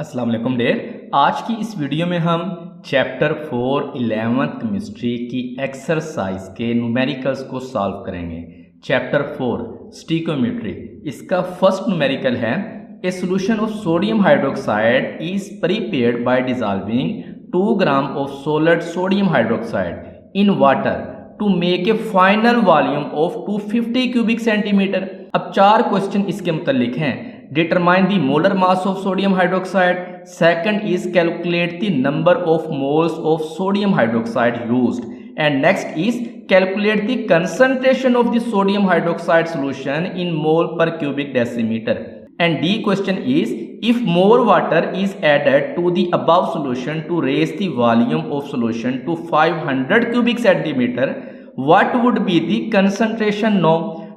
अस्सलाम वालेकुम डेयर। आज की इस वीडियो में हम चैप्टर 4 11th केमिस्ट्री की एक्सरसाइज के न्यूमेरिकल्स को सॉल्व करेंगे। चैप्टर 4 स्टीकोमेट्री, इसका फर्स्ट न्यूमेरिकल है a solution of sodium hydroxide is prepared by dissolving 2 gram of solid sodium hydroxide in water to make a final volume of 250 cubic centimetre. अब 4 question इसके मुतालिक हैं। Determine the molar mass of sodium hydroxide. Second is calculate the number of moles of sodium hydroxide used. And next is calculate the concentration of the sodium hydroxide solution in mole per cubic decimeter. And D question is, if more water is added to the above solution to raise the volume of solution to 500 cubic centimeter, what would be the concentration? No.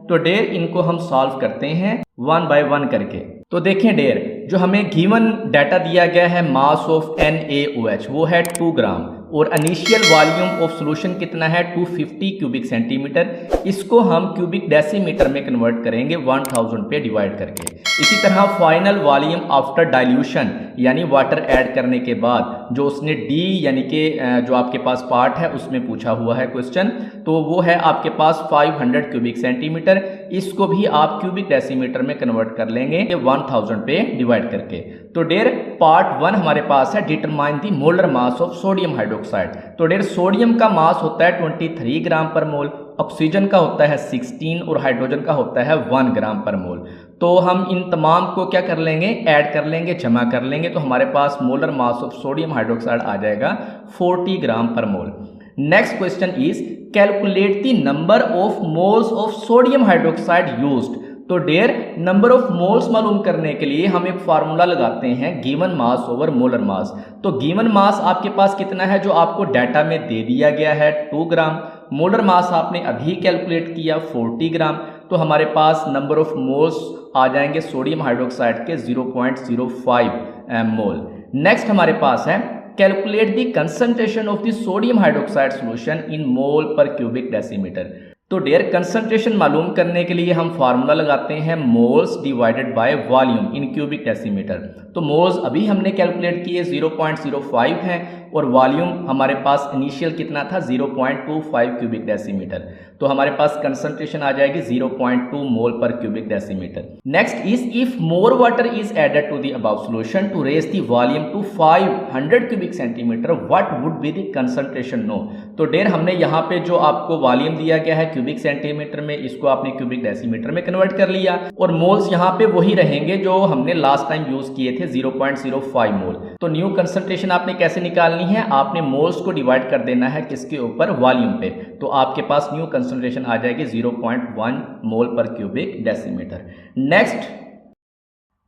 तो dare इनको हम solve करते हैं 1 bye 1 करके। तो देखें dare, जो हमें गिवन डाटा दिया गया है मास ऑफ NaOH वो है 2 ग्राम और इनिशियल वॉल्यूम ऑफ सॉल्यूशन कितना है 250 क्यूबिक सेंटीमीटर। इसको हम क्यूबिक डेसीमीटर में कन्वर्ट करेंगे 1000 पे डिवाइड करके। इसी तरह फाइनल वॉल्यूम आफ्टर डाइल्यूशन यानी वाटर ऐड करने के बाद जो उसने डी यानी कि जो आपके पास पार्ट है उसमें पूछा हुआ है क्वेश्चन, तो वो है आपके पास 500 क्यूबिक सेंटीमीटर। इसको भी आप क्यूबिक डेसीमीटर में कन्वर्ट कर लेंगे 1000 पे डिवाइड करके। तो डेयर पार्ट 1 हमारे पास है determine the molar mass of sodium hydroxide. तो डेयर सोडियम का मास होता है 23 ग्राम पर मोल, ऑक्सीजन का होता है 16 और हाइड्रोजन का होता है 1 ग्राम पर मोल। तो हम इन तमाम को क्या कर लेंगे, ऐड कर लेंगे, जमा कर लेंगे, तो हमारे पास molar mass of sodium hydroxide आ जाएगा 40 gram per mole. Next question is calculate the number of moles of sodium hydroxide used. तो डेयर नंबर ऑफ मोल्स मालूम करने के लिए हम एक फार्मूला लगाते हैं given mass over molar mass. तो गिवन मास आपके पास कितना है जो आपको डाटा में दे दिया गया है 2 ग्राम, मोलर मास आपने अभी कैलकुलेट किया 40 ग्राम, तो हमारे पास नंबर ऑफ मोल्स आ जाएंगे सोडियम हाइड्रोक्साइड के 0.05 मोल। नेक्स्ट हमारे पास है calculate the concentration of the sodium hydroxide solution in mole per cubic decimetre. तो डेयर कंसंट्रेशन मालूम करने के लिए हम फार्मूला लगाते हैं moles divided by volume in cubic decimetre. तो मोल्स अभी हमने कैलकुलेट किए 0.05 है और वॉल्यूम हमारे पास इनिशियल कितना था 0.25 क्यूबिक डेसीमीटर। तो हमारे पास कंसंट्रेशन आ जाएगी 0.2 mole per cubic decimetre. Next is if more water is added to the above solution to raise the volume to 500 cubic centimetre, what would be the concentration? नो। तो dear हमने यहाँ पे जो आपको वॉल्यूम दिया गया है क्यूबिक सेंटीमीटर में, इसको आपने क्यूबिक डेसीमीटर में कन्वर्ट कर लिया और मोल्स यहाँ पे वही रहेंगे जो हमने लास्ट टाइम यूज किए थे 0.05 मोल। तो न्यू कंसंट्रेशन आपने कैसे निकालनी है, आपने मोल्स को डिवाइड कर देना है किसके ऊपर, वॉल्यूम पे। तो आपके पास न्यू कंसंट्रेशन आ जाएगी 0.1 mole per cubic decimetre. Next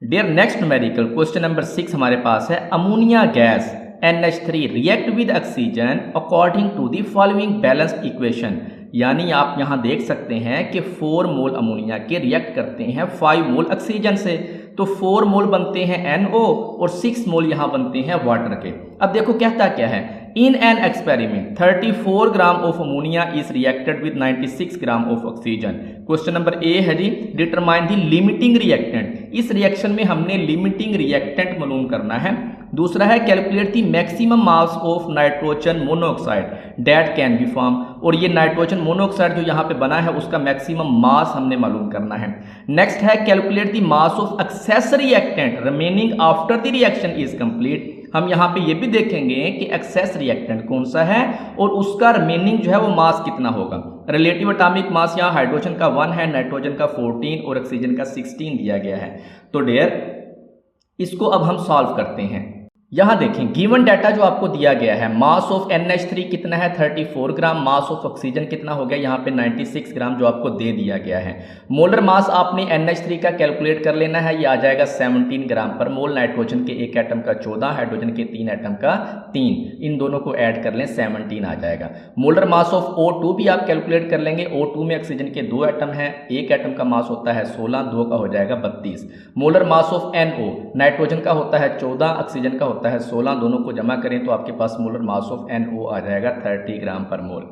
dear next numerical question number 6 हमारे पास है ammonia gas NH3 react with oxygen according to the following balanced equation. यानी आप यहां देख सकते हैं कि 4 मोल अमोनिया के रिएक्ट करते हैं 5 मोल ऑक्सीजन से, तो 4 मोल बनते हैं NO और 6 मोल यहां बनते हैं वाटर के। अब देखो कहता क्या है, in an experiment 34 gram of ammonia is reacted with 96 gram of oxygen. Question number A है जी डिटरमाइन द लिमिटिंग रिएक्टेंट। इस रिएक्शन में हमने लिमिटिंग रिएक्टेंट मालूम करना है। दूसरा है calculate the maximum mass of nitrogen monoxide that can be form, और ये नाइट्रोजन मोनोऑक्साइड जो यहाँ पे बना है उसका मैक्सिमम मास हमने मालूम करना है। नेक्स्ट है calculate the mass of excess reactant remaining after the reaction is complete. हम यहाँ पे ये भी देखेंगे कि एक्सेस रिएक्टेंट कौन सा है और उसका रिमेनिंग जो है वो मास कितना होगा। रिलेटिव एटॉमिक मास यहाँ हाइड्रोजन का 1 है, नाइट्रोजन का 14 और ऑक्सीजन का 16 दिया गया है। तो डेयर इसको अब हम सॉल्व करते हैं। यहाँ देखें गिवन डाटा जो आपको दिया गया है, मास ऑफ NH3 कितना है 34 ग्राम, मास ऑफ ऑक्सीजन कितना हो गया यहाँ पे 96 ग्राम जो आपको दे दिया गया है। मोलर मास आपने NH3 का कैलकुलेट कर लेना है, ये आ जाएगा 17 ग्राम पर मोल। नाइट्रोजन के एक एटम का 14, हाइड्रोजन के 3 एटम का 3, इन दोनों को ऐड कर लें 17 आ जाएगा। मोलर मास ऑफ O2 भी आप कैलकुलेट कर लेंगे। O2 में ऑक्सीजन के 2 एटम है, एक एटम का मास होता है 16, 2 का हो जाएगा 32। Molar mass of NO nitrogen का होता है 14, ऑक्सीजन का होता है 16, दोनों को जमा करें तो आपके पास मोलर मास ऑफ NO आ जाएगा 30 ग्राम पर मोल।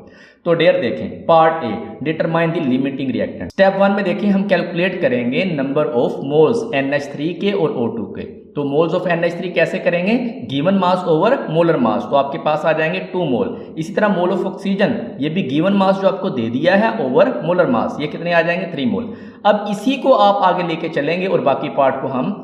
तो डेयर देखें part A determine the limiting reactant. Step 1 में देखें हम कैलकुलेट करेंगे नंबर ऑफ मोल्स NH3 के और O2 के। तो मोल्स ऑफ NH3 कैसे करेंगे, given mass over molar mass, तो आपके पास आ जाएंगे 2 मोल। इसी तरह मोल ऑफ ऑक्सीजन, ये भी गिवन मास जो आपको दे दिया है ओवर मोलर मास, ये कितने आ जाएंगे 3 मोल। अब इसी को आप आगे लेके चलेंगे और बाकी पार्ट को हम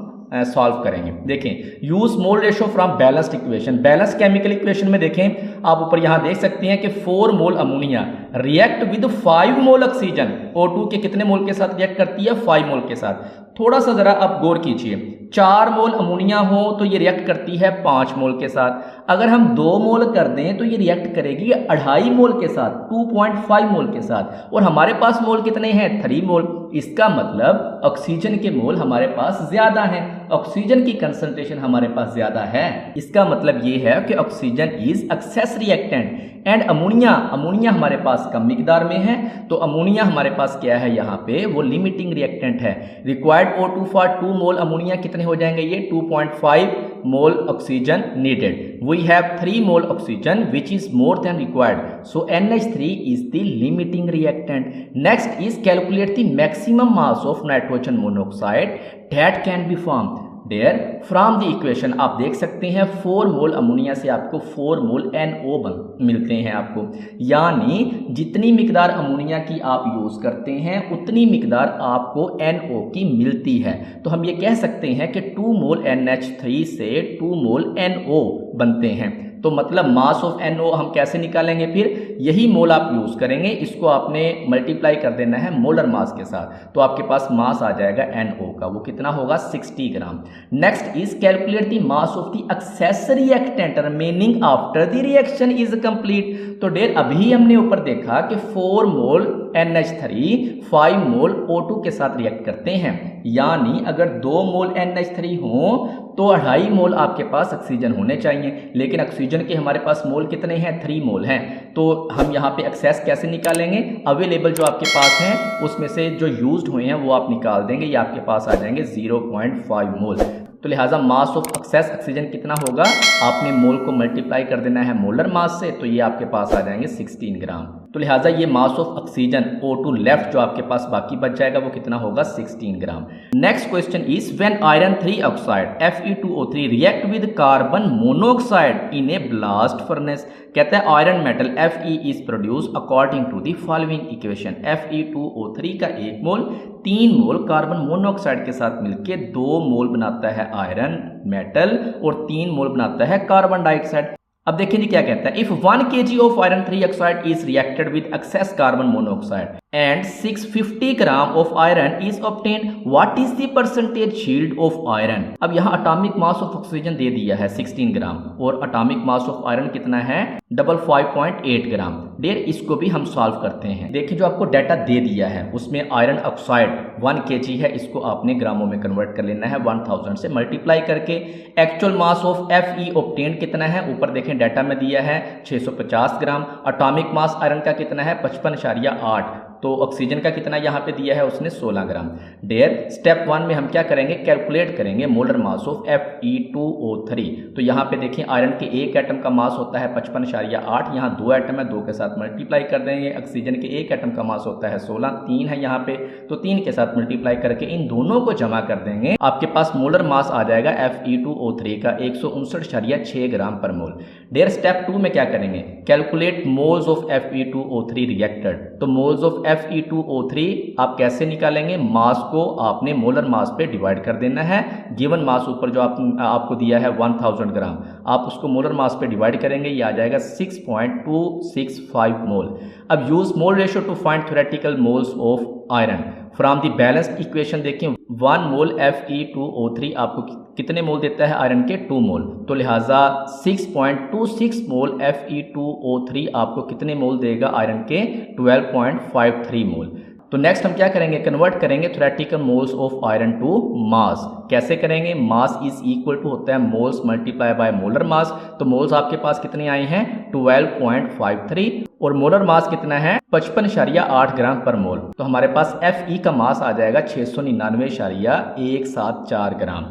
सॉल्व करेंगे। देखें, use mole ratio from balanced equation. Balance chemical equation में देखें आप ऊपर यहां देख सकते हैं कि 4 mole ammonia react with 5 mole oxygen, O2 के कितने मोल के साथ रिएक्ट करती है, 5 मोल के साथ। थोड़ा सा जरा आप गौर कीजिए, 4 मोल अमोनिया हो तो ये रिएक्ट करती है 5 मोल के साथ, अगर हम 2 मोल कर दें तो ये रिएक्ट करेगी 2.5 मोल के साथ, 2.5 मोल के साथ, और हमारे पास मोल कितने हैं, 3 मोल। इसका मतलब ऑक्सीजन के मोल हमारे पास ज्यादा हैं, ऑक्सीजन की कंसंट्रेशन हमारे पास ज्यादा है। इसका मतलब ये है कि oxygen is excess reactant and ammonia, ammonia हमारे पास कम मिकदार में है, तो अमोनिया हमारे पास क्या है यहाँ पे, वो लिमिटिंग रिएक्टेंट है। Required O2 for 2 mole ammonia कितने हो जाएंगे, ये 2.5 mole oxygen needed. We have 3 mole oxygen which is more than required, so NH3 is the limiting reactant. Next is calculate the maximum mass of nitrogen monoxide that can be form there from the equation. आप देख सकते हैं 4 mole ammonia से आपको 4 मोल NO मिलते हैं आपको, यानी जितनी मिकदार अमोनिया की आप यूज़ करते हैं उतनी मिकदार आपको NO की मिलती है। तो हम ये कह सकते हैं कि 2 मोल NH3 से 2 मोल NO बनते हैं। तो मतलब मास ऑफ NO हम कैसे निकालेंगे, फिर यही मोल आप यूज करेंगे, इसको आपने मल्टीप्लाई कर देना है मोलर मास के साथ, तो आपके पास मास आ जाएगा NO का, वो कितना होगा 60 gram. Next is calculate the mass of the excess reactant remaining after the reaction is complete. तो डेर अभी हमने ऊपर देखा कि 4 मोल NH3 5 मोल O2 के साथ रिएक्ट करते हैं, यानी अगर 2 मोल NH3 हो तो 2.5 मोल आपके पास ऑक्सीजन होने चाहिए, लेकिन ऑक्सीजन के हमारे पास मोल कितने हैं, 3 मोल हैं। तो हम यहाँ पे एक्सेस कैसे निकालेंगे, अवेलेबल जो आपके पास हैं उसमें से जो यूज्ड हुए हैं वो आप निकाल देंगे, ये आपके पास आ जाएंगे 0.5 मोल। तो लिहाजा मास ऑफ एक्सेस ऑक्सीजन कितना होगा, आपने मोल को मल्टीप्लाई कर देना है मोलर मास से, तो ये आपके पास आ जाएंगे 16 ग्राम। तो लिहाजा ये मास ऑफ ऑक्सीजन O2 लेफ्ट जो आपके पास बाकी बच जाएगा वो कितना होगा 16 gram. Next question is when iron 3 oxide Fe2O3 react with carbon monoxide in a blast furnace. कहता है iron metal Fe is produce according to the following equation. Fe2O3 का 1 मोल 3 मोल कार्बन मोनोऑक्साइड के साथ मिलकर 2 मोल बनाता है आयरन मेटल और 3 मोल बनाता है कार्बन डाइऑक्साइड। अब देखिए क्या कहता है, if 1 kg of iron 3 oxide is reacted with excess carbon monoxide and 650 gram of iron is obtained, what is the percentage yield of iron. अब यहाँ एटॉमिक मास ऑफ ऑक्सीजन दे दिया है 16 ग्राम और एटॉमिक मास ऑफ आयरन कितना है 558 ग्राम। Der इसको भी हम सॉल्व करते हैं। देखिए जो आपको डाटा दे दिया है उसमें आयरन ऑक्साइड 1 kg है, इसको आपने ग्रामों में कन्वर्ट कर लेना है 1000 से मल्टीप्लाई करके। Actual mass of Fe obtained कितना है, ऊपर देखें डाटा में दिया है 650 ग्राम। एटॉमिक मास आयरन का कितना है 55.8, तो ऑक्सीजन का कितना यहाँ पे दिया है उसने 16 ग्राम। डेयर स्टेप 1 में हम क्या करेंगे, कैलकुलेट करेंगे मोलर मास ऑफ Fe2O3। तो यहाँ पे देखें आयरन के एक एटम का मास होता है 55.8, यहाँ 2 एटम है, 2 के साथ मल्टीप्लाई कर देंगे। ऑक्सीजन के एक एटम का मास होता है 16, 3 है यहाँ पे, तो 3 के साथ मल्टीप्लाई करके इन दोनों को जमा कर देंगे, आपके पास मोलर मास आ जाएगा Fe2O3 का 159.6 ग्राम पर मोल। डेयर स्टेप 2 में क्या करेंगे, calculate moles of Fe2O3 reacted. तो मोल्स ऑफ Fe2O3 आप कैसे निकालेंगे, मास को आपने मोलर मास पे डिवाइड कर देना है। गिवन मास ऊपर जो आपको दिया है 1000 ग्राम, आप उसको मोलर मास पे डिवाइड करेंगे, ये आ जाएगा 6.265 मोल। अब use mole ratio two find theoretical moles of iron from the balanced equation. देखें 1 मोल Fe2O3 आपको कितने मोल देता है आयरन के 2 मोल, तो लिहाजा 6.26 मोल Fe2O3 आपको कितने मोल देगा आयरन के 12.53 मोल। तो नेक्स्ट हम क्या करेंगे, कन्वर्ट करेंगे theoretical moles of iron to mass. कैसे करेंगे, मास इज इक्वल टू होता है moles multiply by molar mass. तो मोल्स आपके पास कितने आए हैं 12.53 और मोलर मास कितना है 55.8 ग्राम पर मोल। तो हमारे पास Fe का मास आ जाएगा 699.174 ग्राम।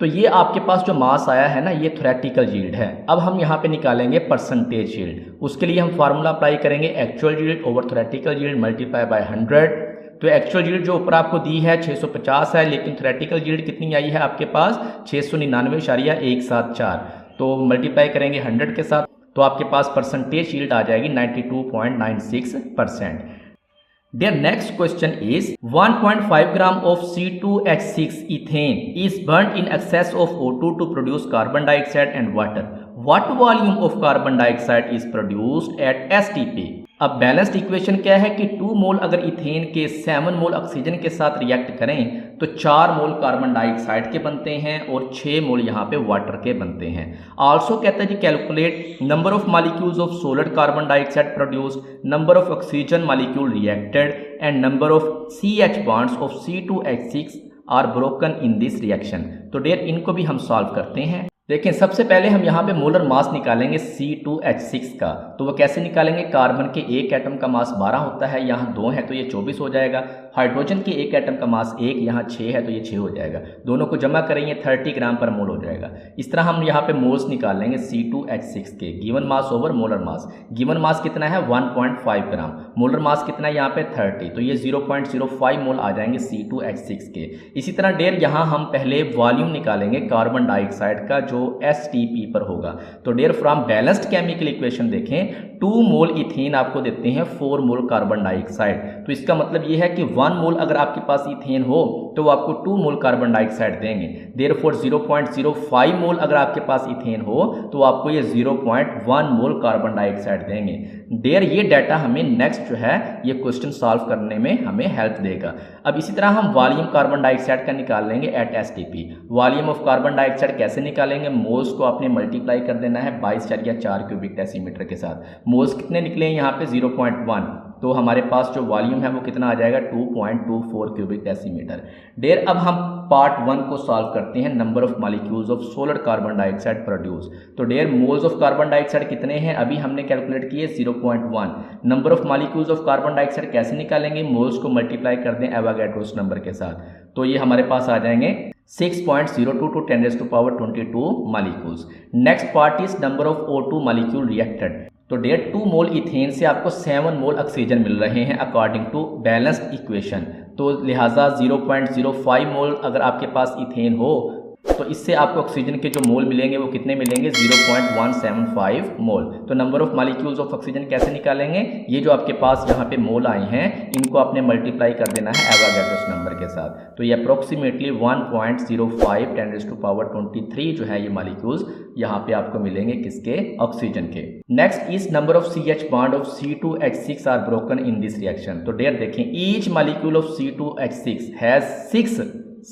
तो ये आपके पास जो मास आया है ना, ये थ्योरेटिकल यील्ड है। अब हम यहाँ पे निकालेंगे परसेंटेज यील्ड। उसके लिए हम फार्मूला अप्लाई करेंगे actual yield over theoretical yield multiply by 100। तो एक्चुअल यील्ड जो ऊपर आपको दी है 650 है, लेकिन थ्योरेटिकल यील्ड कितनी आई है आपके पास 699.174। तो मल्टीप्लाई करेंगे 100 के साथ तो आपके पास परसेंटेज यील्ड आ जाएगी 92.96%। Their next question is 1.5 gram of C2H6 ethane is burnt in excess of O2 to produce carbon dioxide and water. What volume of carbon dioxide is produced at STP? अब balanced equation क्या है कि 2 मोल अगर ethane के 7 मोल oxygen के साथ react करें तो 4 मोल कार्बन डाइऑक्साइड के बनते हैं और 6 मोल यहाँ पे वाटर के बनते हैं। आल्सो कहता है जी calculate number of molecules of solid carbon dioxide produce, number of oxygen molecule reacted and number of CH bonds of C2H6 are broken in this reaction. तो डियर इनको भी हम सॉल्व करते हैं। देखें सबसे पहले हम यहाँ पे मोलर मास निकालेंगे C2H6 का। तो वो कैसे निकालेंगे, कार्बन के एक एटम का मास 12 होता है, यहाँ 2 है तो ये 24 हो जाएगा। हाइड्रोजन के एक एटम का मास 1, यहाँ 6 है तो ये 6 हो जाएगा। दोनों को जमा करेंगे 30 ग्राम पर मोल हो जाएगा। इस तरह हम यहाँ पे मोल्स निकाल लेंगे C2H6 के। गिवन मास ओवर मोलर मास, गिवन मास कितना है 1.5 ग्राम, मोलर मास कितना है यहाँ पे 30, तो ये 0.05 मोल आ जाएंगे C2H6 के। इसी तरह डेर यहाँ हम पहले वॉल्यूम निकालेंगे कार्बन डाइऑक्साइड का जो STP पर होगा। तो dear from balanced chemical equation देखें 2 मोल इथेन आपको देते हैं 4 मोल कार्बन डाइऑक्साइड। तो इसका मतलब ये है कि 1 मोल अगर आपके पास इथेन हो तो वो आपको 2 मोल कार्बन डाइऑक्साइड देंगे। देयरफॉर 0.05 मोल अगर आपके पास इथेन हो तो आपको ये 0.1 मोल कार्बन डाइऑक्साइड देंगे। डेयर ये डाटा हमें नेक्स्ट जो है ये क्वेश्चन सॉल्व करने में हमें हेल्प देगा। अब इसी तरह हम वॉल्यूम कार्बन डाइऑक्साइड का निकाल लेंगे at STP। Volume of carbon dioxide कैसे निकालेंगे, मोल्स को आपने मल्टीप्लाई कर देना है 22.4 क्यूबिक डेसीमीटर के साथ। मोल्स कितने निकले हैं यहाँ पे 0.1, तो हमारे पास जो वॉल्यूम है वो कितना आ जाएगा 2.24 क्यूबिक डेसीमीटर। डेयर अब हम पार्ट 1 को सॉल्व करते हैं, number of molecules of solid carbon dioxide produce. तो there moles of carbon dioxide कितने हैं अभी हमने कैलकुलेट किए 0.1। Number of molecules of carbon dioxide कैसे निकालेंगे, मोल्स को मल्टीप्लाई कर दें एवोगाड्रोस नंबर के साथ, तो ये हमारे पास आ जाएंगे 6.02 to 10⁻22 molecules. Next part is number of O2 molecule reacted. तो डेयर 2 मोल इथेन से आपको 7 मोल ऑक्सीजन मिल रहे हैं अकॉर्डिंग टू बैलेंस्ड इक्वेशन। तो लिहाजा 0.05 मोल अगर आपके पास इथेन हो तो इससे आपको ऑक्सीजन के जो मोल मिलेंगे वो कितने मिलेंगे 0.175 मोल। तो number of molecules of oxygen कैसे निकालेंगे, ये जो आपके पास यहाँ पे मोल आए हैं इनको आपने मल्टीप्लाई कर देना है एवोगाड्रोस नंबर के साथ। तो ये अप्रोक्सीमेटली 1.05 10⁻23 जो है ये मॉलिक्यूल्स यहाँ पे आपको मिलेंगे किसके, ऑक्सीजन के। Next is number of CH bond of C2H6 are broken in this reaction. तो डेयर देखें each molecule of C2H6 has 6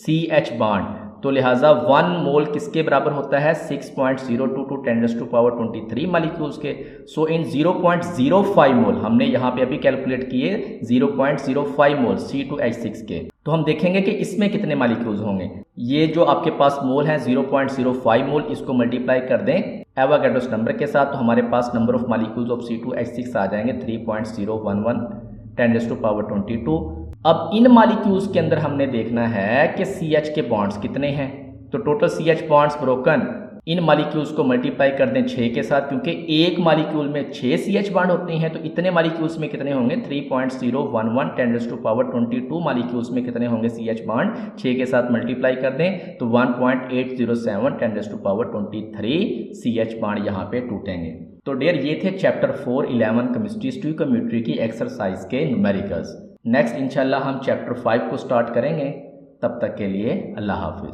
CH bond, तो लिहाजा 1 मोल किसके बराबर होता है 6.02 to 10⁻23 मॉलिक्यूल्स के। सो इन 0.05 मोल हमने यहाँ पे अभी कैलकुलेट किए 0.05 मोल C2H6 के। तो हम देखेंगे कि इसमें कितने मॉलिक्यूल्स होंगे। ये जो आपके पास मोल है 0.05 मोल, इसको मल्टीप्लाई कर दें एवोगाड्रोस नंबर के साथ, तो हमारे पास number of molecules of C2H6 आ जाएंगे 3.011 10⁻22। अब इन मॉलिक्यूल्स के अंदर हमने देखना है कि CH के बॉन्ड्स कितने हैं। तो टोटल CH बॉन्ड्स ब्रोकन इन मॉलिक्यूल्स को मल्टीप्लाई कर दें 6 के साथ, क्योंकि एक मॉलिक्यूल में 6 CH बॉन्ड होते हैं। तो इतने मॉलिक्यूल्स में कितने होंगे 3.011 10⁻22 मॉलिक्यूल्स में कितने होंगे CH बॉन्ड, 6 के साथ मल्टीप्लाई कर दें तो 1.807 10⁻23 CH बॉन्ड यहाँ पे टूटेंगे। तो डेयर ये थे चैप्टर 4 11 केमिस्ट्री स्टोइकोमेट्री की एक्सरसाइज के न्यूमेरिकल्स। नेक्स्ट इंशाल्लाह हम चैप्टर 5 को स्टार्ट करेंगे। तब तक के लिए अल्लाह हाफिज।